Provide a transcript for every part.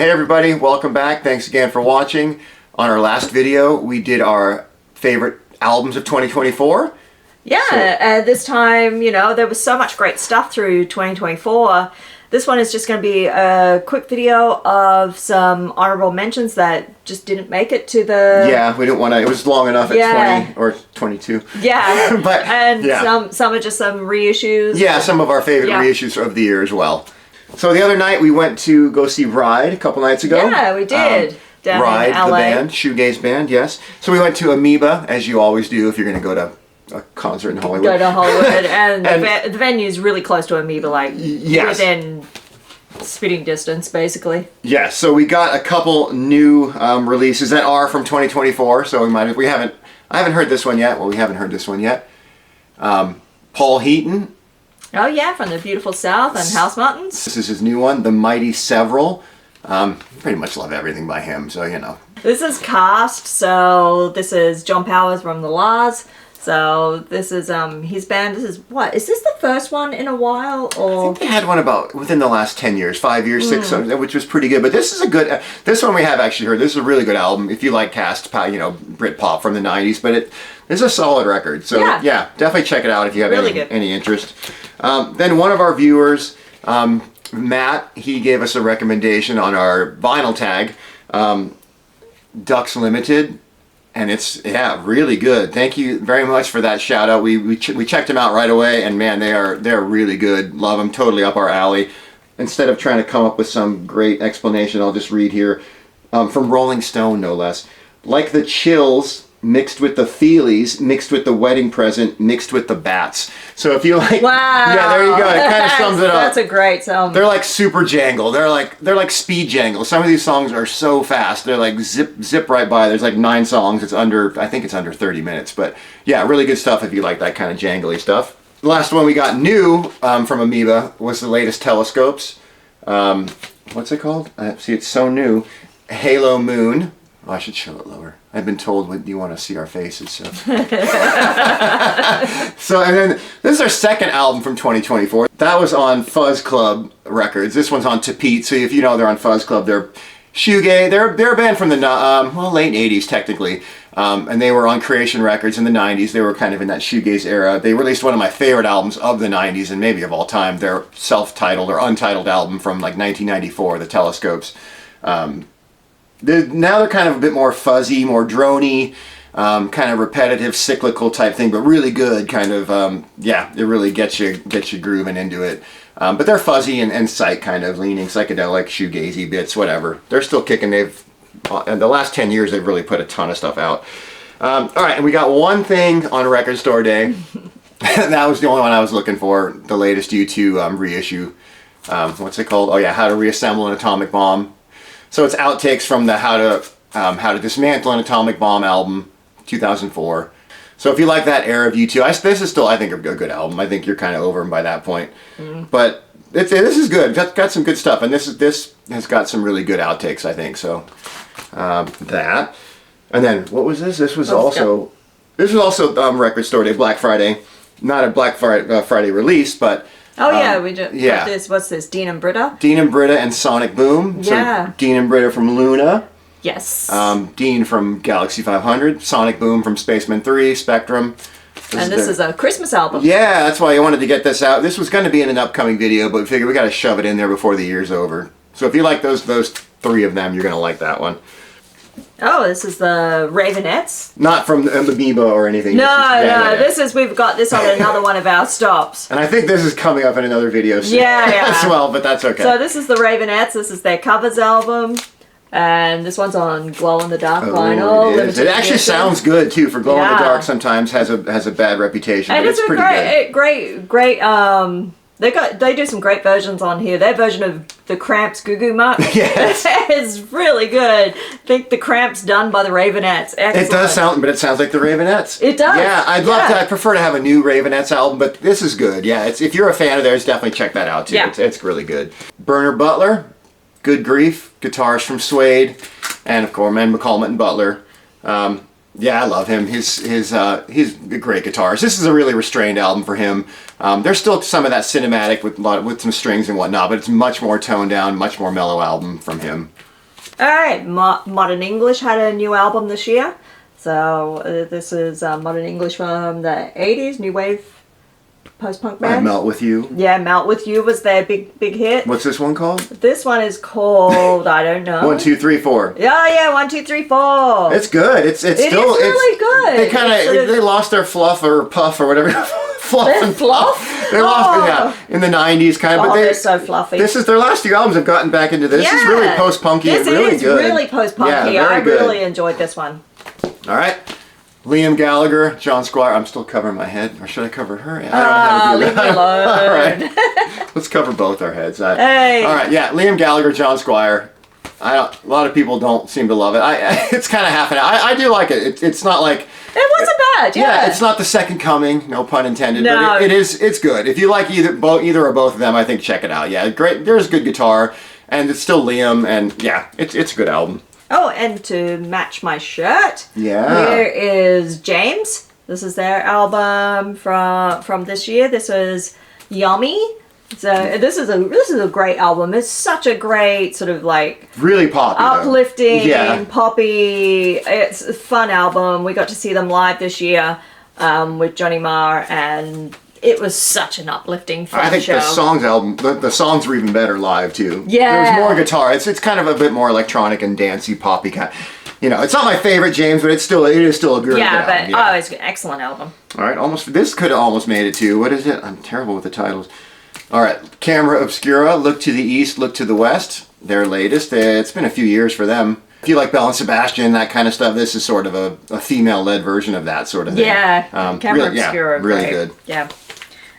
Hey everybody, welcome back. Thanks again for watching. On our last video, we did our favorite albums of 2024. Yeah, this time, you know, there was so much great stuff through 2024. This one is just going to be a quick video of some honorable mentions that just didn't make it to the... Yeah, we didn't want to... It was long enough at 20 or 22. Yeah, but, and yeah. Some are just some reissues. Yeah, some of our favorite reissues of the year as well. So the other night we went to go see Ride a couple nights ago. Yeah, we did. Down Ride, in LA. the band, shoegaze band, yes. So we went to Amoeba, as you always do if you're going to go to a concert in Hollywood. Go to Hollywood, and the venue's really close to Amoeba, like within spitting distance, basically. Yeah, so we got a couple new releases that are from 2024. So I haven't heard this one yet. Well, we haven't heard this one yet. Paul Heaton. Oh yeah, from the beautiful South and House Mountains. This is his new one, The Mighty Several. Pretty much love everything by him, so you know. This is Cast, so this is John Powers from the La's. So this is his band. This is what? Is this the first one in a while? Or I think they had one about within the last 10 years, 5 years, 6, which was pretty good. But this is a good. This one we have actually heard. This is a really good album. If you like Cast, you know, Britpop from the 90s, but it's a solid record. So yeah, definitely check it out if you have any interest. Then one of our viewers, Matt, he gave us a recommendation on our vinyl tag, Ducks Limited. And it's, really good. Thank you very much for that shout out. We checked them out right away, and man, they're really good. Love them, totally up our alley. Instead of trying to come up with some great explanation, I'll just read here. From Rolling Stone, no less. Like the chills mixed with the feelies, mixed with the wedding present, mixed with the bats. So if you like, yeah, there you go. It kind of sums it up. That's a great song. They're like super jangle. They're like speed jangle. Some of these songs are so fast. They're like zip right by. There's like 9 songs. I think it's under 30 minutes. But yeah, really good stuff if you like that kind of jangly stuff. The last one we got new from Amoeba was the latest Telescopes. What's it called? See, it's so new. Halo Moon. Oh, I should show it lower. I've been told when you want to see our faces, so. So, and then this is our second album from 2024. That was on Fuzz Club Records. This one's on Tapete. So if you know they're on Fuzz Club, they're shoegaze. They're a band from the late 80s technically, and they were on Creation Records in the 90s. They were kind of in that shoegaze era. They released one of my favorite albums of the 90s and maybe of all time. Their self-titled or untitled album from like 1994, The Telescopes. Now they're kind of a bit more fuzzy, more droney, kind of repetitive, cyclical type thing, but really good. Kind of, it really gets you grooving into it. But they're fuzzy and kind of leaning psychedelic, shoegazy bits, whatever. They're still kicking. In the last 10 years, they've really put a ton of stuff out. All right, and we got one thing on Record Store Day. That was the only one I was looking for. The latest U2 reissue. What's it called? Oh yeah, How to Reassemble an Atomic Bomb. So it's outtakes from the How to Dismantle an Atomic Bomb album, 2004. So if you like that era of U2, this is still, I think, a good album. I think you're kind of over them by that point. But this is good. It's got some good stuff, and this has got some really good outtakes, I think. So that, and then what was this? This was also Record Store Day, Black Friday, not a Black Friday release, but. Oh yeah, we just this. What's this? Dean and Britta. Dean and Britta and Sonic Boom. Yeah. So Dean and Britta from Luna. Yes. Dean from Galaxy 500. Sonic Boom from Spaceman 3. Spectrum. This is a Christmas album. Yeah, that's why I wanted to get this out. This was going to be in an upcoming video, but we figured we got to shove it in there before the year's over. So if you like those 3 of them, you're going to like that one. Oh, this is the Raveonettes. Not from Amoeba or anything. No. We've got this on another one of our stops. And I think this is coming up in another video soon as well, but that's okay. So this is the Raveonettes. This is their covers album. And this one's on glow-in-the-dark vinyl. It actually sounds good too. For glow-in-the-dark sometimes has a bad reputation, and but it's pretty great. They do some great versions on here. Their version of the Cramps Goo Goo Muck is really good. I think the Cramps done by the Raveonettes. Excellent. It does sound, but it sounds like the Raveonettes. It does. Yeah, I'd prefer to have a new Raveonettes album, but this is good. Yeah, if you're a fan of theirs, definitely check that out too. Yeah. It's really good. Butler, Good Grief, guitars from Suede, and of course, McCallum and Butler. Yeah, I love him. He's a great guitarist. This is a really restrained album for him. There's still some of that cinematic with some strings and whatnot, but it's much more toned down, much more mellow album from him. All right, Modern English had a new album this year. So this is Modern English from the 80s, new wave post-punk band. Melt With You. Yeah, Melt With You was their big hit. What's this one called? This one is called, I don't know. 1, 2, 3, 4. Yeah, 1, 2, 3, 4. It's good. It's still really good. They kind of they lost their fluff or puff or whatever. Fluff? They lost in the 90s kind of. Oh, but they're so fluffy. This is their last few albums have gotten back into this. It's really post-punky and really good. This is really post-punky. Yeah, I very good. really enjoyed this one. All right. Liam Gallagher, John Squire. I'm still covering my head. Or should I cover her? I don't leave me alone. All right. Let's cover both our heads. Hey. All right, yeah. Liam Gallagher, John Squire. A lot of people don't seem to love it. It's kind of half an hour. I do like it. It's not like... It wasn't bad, yeah. It's not the second coming, no pun intended, No. but it's good. If you like either or both of them, I think check it out. Yeah, great. There's good guitar, and it's still Liam, and yeah, it's a good album. Oh, and to match my shirt, yeah, here is James. This is their album from this year. This is Yummy. So this is a great album. It's such a great sort of like really poppy, uplifting, poppy. It's a fun album. We got to see them live this year with Johnny Marr, and it was such an uplifting fun show. I think the songs were even better live too. Yeah, there was more guitar. It's kind of a bit more electronic and dancey, poppy kind. It's not my favorite James, but it is still a good album. Yeah, it's an excellent album. All right, this could have almost made it too. What is it? I'm terrible with the titles. All right, Camera Obscura, Look to the East, Look to the West, their latest. It's been a few years for them. If you like Belle and Sebastian, that kind of stuff, this is sort of a female-led version of that sort of thing. Yeah, Camera Obscura. Yeah, really good. Yeah.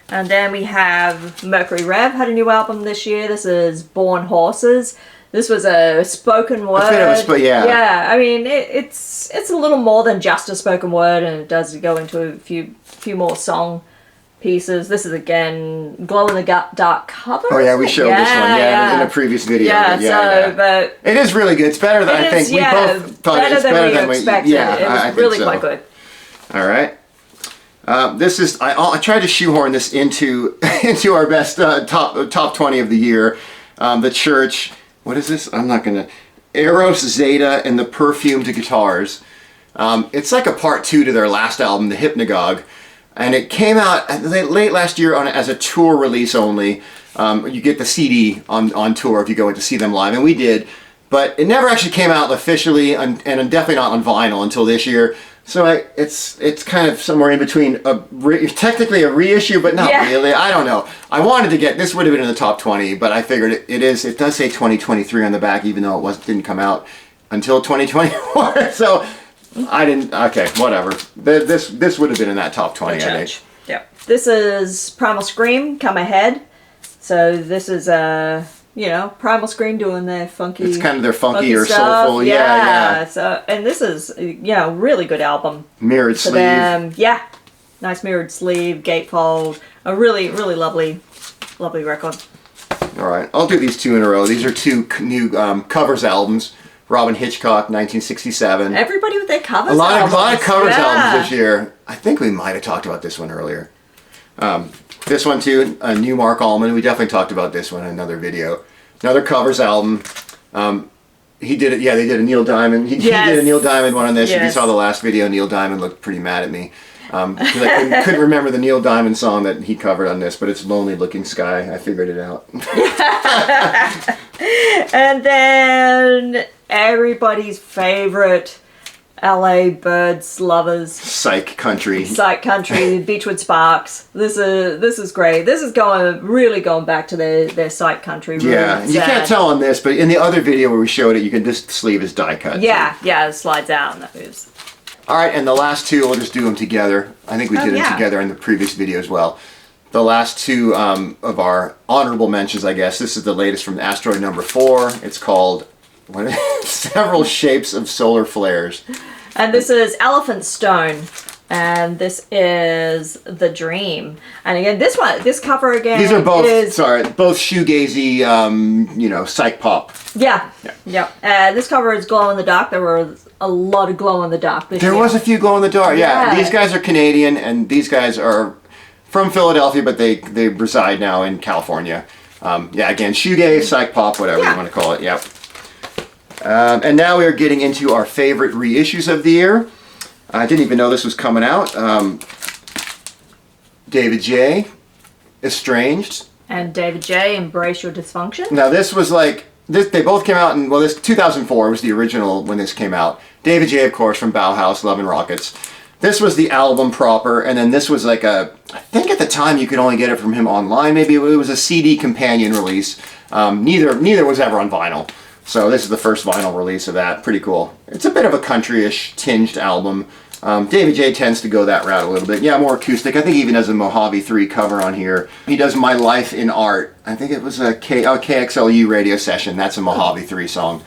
And then we have Mercury Rev, had a new album this year. This is Born Horses. This was a spoken word. A bit of yeah. Yeah, I mean, it's a little more than just a spoken word, and it does go into a few more song pieces. This is again glow in the dark cover. Oh yeah, we showed this one in a previous video. But it is really good. It's better than I think we both thought. It's better than we expected. Yeah, it was really quite good. All right. This is I tried to shoehorn this into our best top 20 of the year. The Church. What is this? I'm not gonna. Eros, Zeta, and the Perfumed Guitars. It's like a part 2 to their last album, The Hypnagogue. And it came out late last year as a tour release only. You get the CD on tour if you go in to see them live, and we did. But it never actually came out officially, and definitely not on vinyl until this year. So it's kind of somewhere in between, technically a reissue, but not really. I don't know. I wanted to get, this would have been in the top 20, but I figured it does say 2023 on the back, even though it didn't come out until 2024. So I didn't, okay, whatever. This would have been in that top 20, I think. Yeah. This is Primal Scream, Come Ahead. So this is Primal Scream doing their funky. It's kind of their funky or stuff. soulful, yeah. So, and this is, really good album. Mirrored sleeve. Them. Yeah. Nice mirrored sleeve, gatefold. A really, really lovely record. All right, I'll do these 2 in a row. These are 2 new covers albums. Robin Hitchcock, 1967. Everybody with their covers. A lot of covers albums this year. I think we might have talked about this one earlier. This one too, new Mark Almond. We definitely talked about this one in another video. Another covers album. He did it. Yeah, they did a Neil Diamond. He did a Neil Diamond one on this. If you saw the last video, Neil Diamond looked pretty mad at me. Because I couldn't remember the Neil Diamond song that he covered on this, but it's Lonely Looking Sky. I figured it out. And then everybody's favorite LA Birds lovers. Psych Country, Beachwood Sparks. This is great. This is really going back to their Psych Country. Really you can't tell on this, but in the other video where we showed it, you can just sleeve is die cut. Yeah, it slides out and that moves. All right, and the last 2, we'll just do them together. I think we did them together in the previous video as well. The last 2 of our honorable mentions, I guess. This is the latest from Asteroid Number 4. It's called Several Shapes of Solar Flares. And this is Elephant Stone. And this is The Dream. And again, this cover again. These are both both shoegazy, psych pop. Yeah. This cover is glow in the dark. There were a lot of glow in the dark this year. There was a few glow in the dark. Yeah. These guys are Canadian, and these guys are from Philadelphia, but they reside now in California. Again, shoegaze, psych pop, whatever you want to call it. Yep. And now we are getting into our favorite reissues of the year. I didn't even know this was coming out. David J. Estranged. And David J. Embrace Your Dysfunction. Now this was like, they both came out in, well, this 2004 was the original when this came out. David J., of course, from Bauhaus, Love and Rockets. This was the album proper, and then this was like I think at the time you could only get it from him online, maybe it was a CD companion release. Neither was ever on vinyl. So this is the first vinyl release of that. Pretty cool. It's a bit of a country-ish tinged album. David J. tends to go that route a little bit. Yeah, more acoustic. I think he even has a Mojave 3 cover on here. He does My Life in Art. I think it was a KXLU radio session. That's a Mojave 3 song.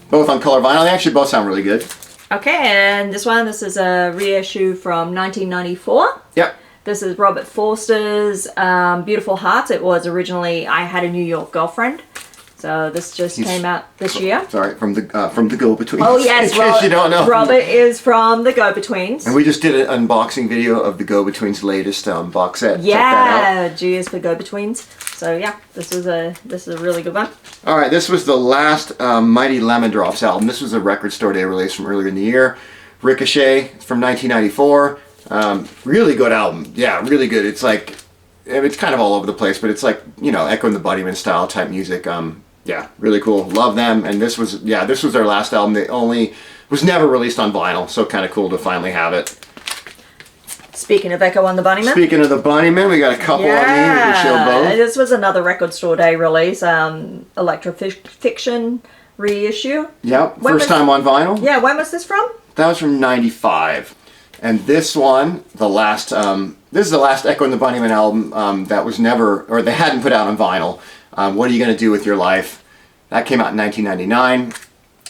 Both on color vinyl. They actually both sound really good. Okay, and this is a reissue from 1994. Yep. This is Robert Forster's Beautiful Hearts. It was originally I Had a New York Girlfriend. So this just came out this year. Sorry, from the Go-Betweens. Oh yes, in case you don't know. Robert is from the Go-Betweens. And we just did an unboxing video of the Go-Betweens' latest box set. Yeah, check that out. G is for Go-Betweens. So yeah, this is a really good one. All right, this was the last Mighty Lemon Drops album. This was a Record Store Day release from earlier in the year. Ricochet from 1994. Really good album. Yeah, really good. It's like, it's kind of all over the place, but it's like, you know, echoing the Bunnyman style type music. Yeah, really cool. Love them. And this was their last album. They was never released on vinyl, so kind of cool to finally have it. Speaking of Echo and the Bunnyman. Speaking of the Bunnyman, we got a couple on here. We can show both. This was another Record Store Day release, Electrofiction reissue. Yep, first time on vinyl. Yeah, when was this from? That was from '95. And this one, this is the last Echo and the Bunnyman album that was never, or they hadn't put out on vinyl. What Are You Gonna Do With Your Life? That came out in 1999.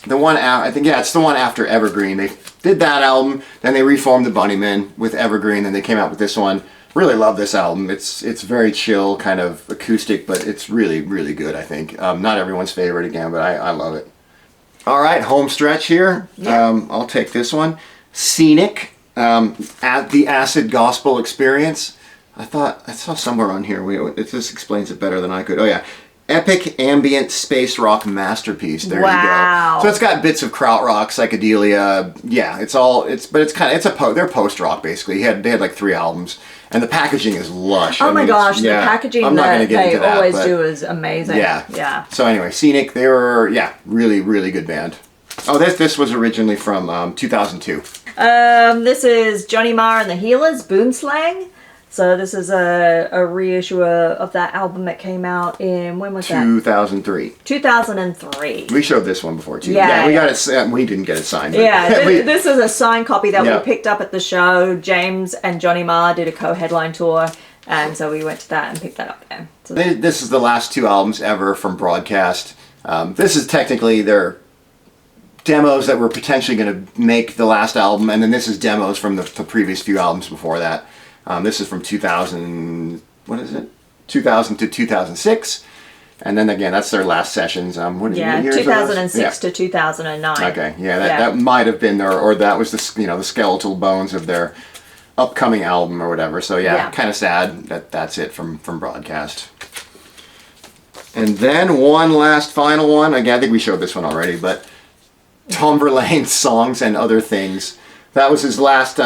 The one I think, it's the one after Evergreen. They did that album, then they reformed the Bunnymen with Evergreen, then they came out with this one. Really love this album. It's very chill, kind of acoustic, but it's really, really good, I think. Not everyone's favorite again, but I love it. All right, home stretch here. Yeah. I'll take this one. Scenic, at the Acid Gospel Experience. I saw somewhere on here, this explains it better than I could. Oh yeah. Epic ambient space rock masterpiece. There you go. So it's got bits of krautrock, psychedelia. Yeah, they're post rock basically. They had like 3 albums, and the packaging is lush. Oh my gosh, the packaging that they always do is amazing. Yeah. So anyway, Scenic, they were really, really good band. Oh, this was originally from 2002. This is Johnny Marr and the Healers, Boom Slang. So this is a reissue of that album that came out in, when was that? 2003. 2003. We showed this one before too. Yeah, we got it. We didn't get it signed. Yeah, this is a signed copy that we picked up at the show. James and Johnny Marr did a co-headline tour, and so we went to that and picked that up there. So this is the last 2 albums ever from Broadcast. This is technically their demos that were potentially going to make the last album, and then this is demos from the previous few albums before that. This is from 2000 to 2006, and then again that's their last sessions. What years 2006 to 2009. Okay, that might have been or that was the skeletal bones of their upcoming album or whatever. So kind of sad that's it from Broadcast. And then one last final one. Again, I think we showed this one already, but Tom Verlaine's Songs and Other Things. That was his last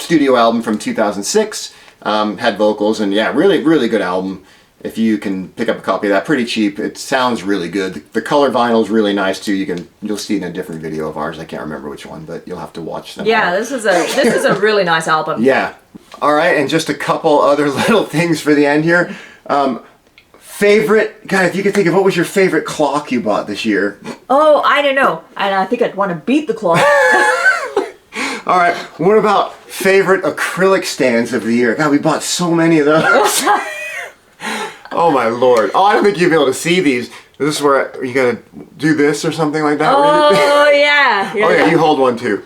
studio album from 2006. Had vocals, and really, really good album. If you can pick up a copy of that, pretty cheap. It sounds really good. The color vinyl is really nice too. You'll see it in a different video of ours. I can't remember which one, but you'll have to watch them. Yeah, this is a really nice album. Yeah. All right, and just a couple other little things for the end here. Favorite, God, if you could think of what was your favorite clock you bought this year? Oh, I don't know. And I think I'd want to beat the clock. All right, what about favorite acrylic stands of the year? God, we bought so many of those. Oh my Lord. Oh, I don't think you'll be able to see these. This is where you gotta do this or something like that. Oh, yeah. Oh yeah, you hold one too.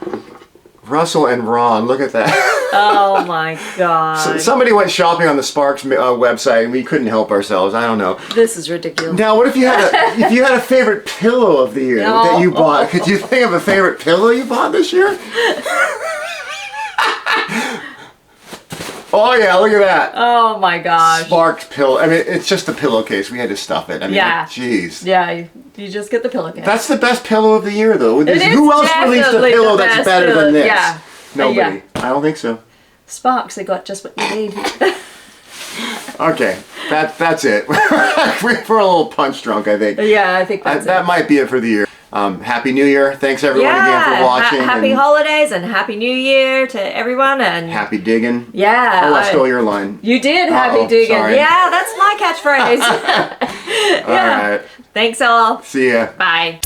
Russell and Ron, look at that. Oh my God. Somebody went shopping on the Sparks website and we couldn't help ourselves. I don't know. This is ridiculous. Now, what if you had a favorite pillow of the year that you bought? Could you think of a favorite pillow you bought this year? Oh yeah, look at that. Oh my gosh. Sparked pillow. I mean, it's just a pillowcase. We had to stuff it. I mean, Yeah. jeez. Yeah, you just get the pillowcase. That's the best pillow of the year, though. It is Who else released a definitely pillow the that's best better pillow. than this? Yeah. Nobody. Yeah. I don't think so. Sparks, they got just what you need. Okay, that's it. We're a little punch drunk, I think. Yeah, I think that's that might be it for the year. Happy New Year. Thanks everyone again for watching. Happy holidays and Happy New Year to everyone. And happy digging. Yeah. Oh, I stole your line. You did. Happy digging. Sorry. Yeah, that's my catchphrase. All right. Thanks all. See ya. Bye.